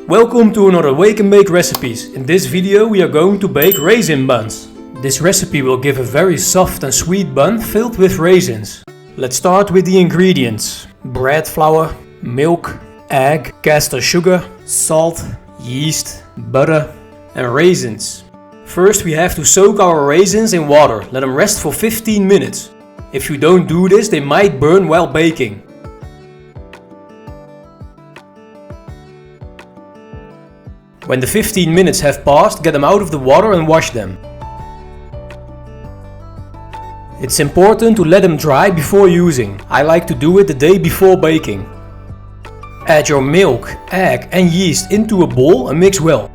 Welcome to another Wake and Bake recipes. In this video we are going to bake raisin buns. This recipe will give a very soft and sweet bun filled with raisins. Let's start with the ingredients. Bread flour, milk, egg, caster sugar, salt, yeast, butter and raisins. First we have to soak our raisins in water. Let them rest for 15 minutes. If you don't do this, they might burn while baking. When the 15 minutes have passed, get them out of the water and wash them. It's important to let them dry before using. I like to do it the day before baking. Add your milk, egg and yeast into a bowl and mix well.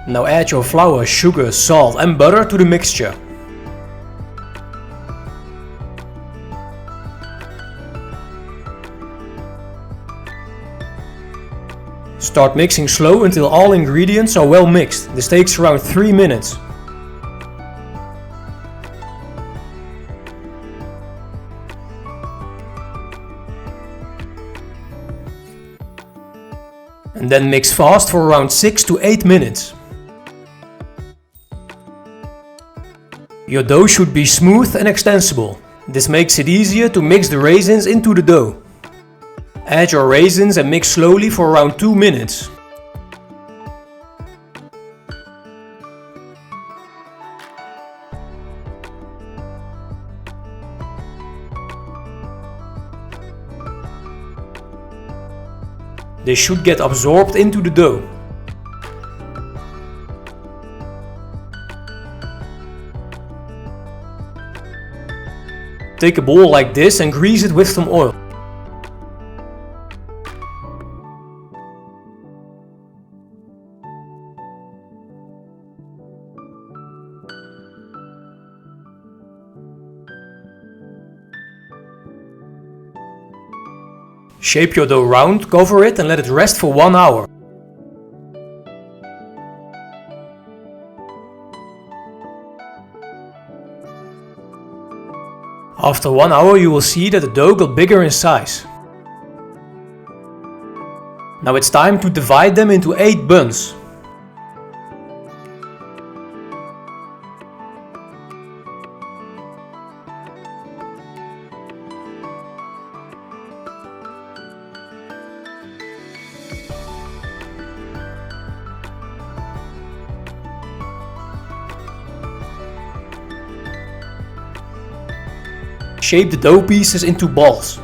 Now add your flour, sugar, salt and butter to the mixture. Start mixing slow until all ingredients are well mixed. This takes around 3 minutes. And then mix fast for around 6 to 8 minutes. Your dough should be smooth and extensible. This makes it easier to mix the raisins into the dough. Add your raisins and mix slowly for around 2 minutes. They should get absorbed into the dough. Take a bowl like this and grease it with some oil. Shape your dough round, cover it and let it rest for 1 hour. After 1 hour you will see that the dough got bigger in size. Now it's time to divide them into 8 buns. Shape the dough pieces into balls.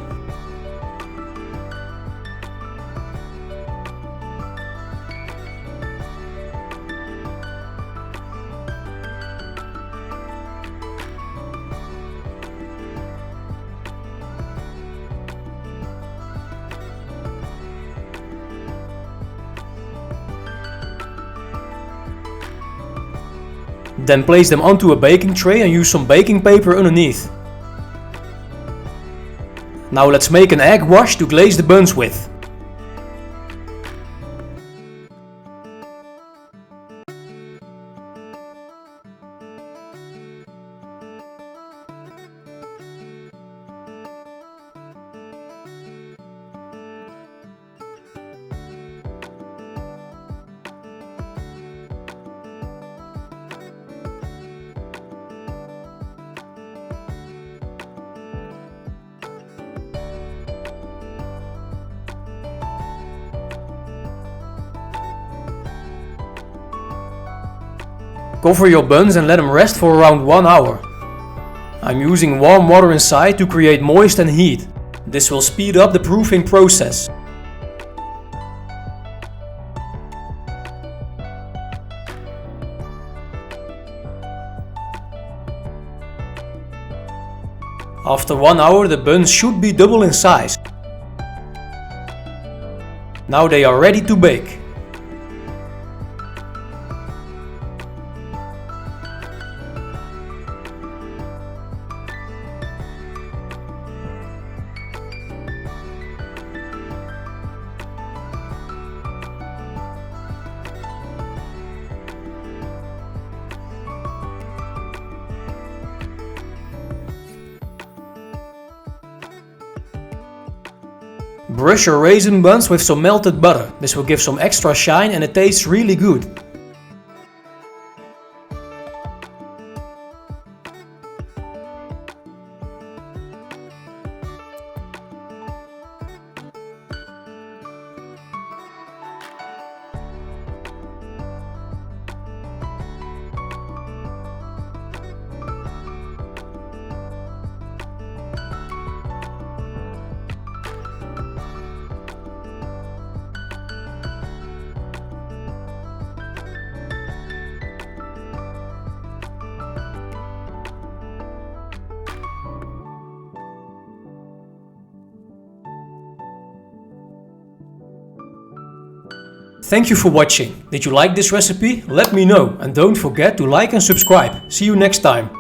Then place them onto a baking tray and use some baking paper underneath. Now let's make an egg wash to glaze the buns with. Cover your buns and let them rest for around 1 hour. I'm using warm water inside to create moist and heat. This will speed up the proofing process. After 1 hour the buns should be double in size. Now they are ready to bake. Brush your raisin buns with some melted butter. This will give some extra shine and it tastes really good. Thank you for watching. Did you like this recipe? Let me know and don't forget to like and subscribe. See you next time.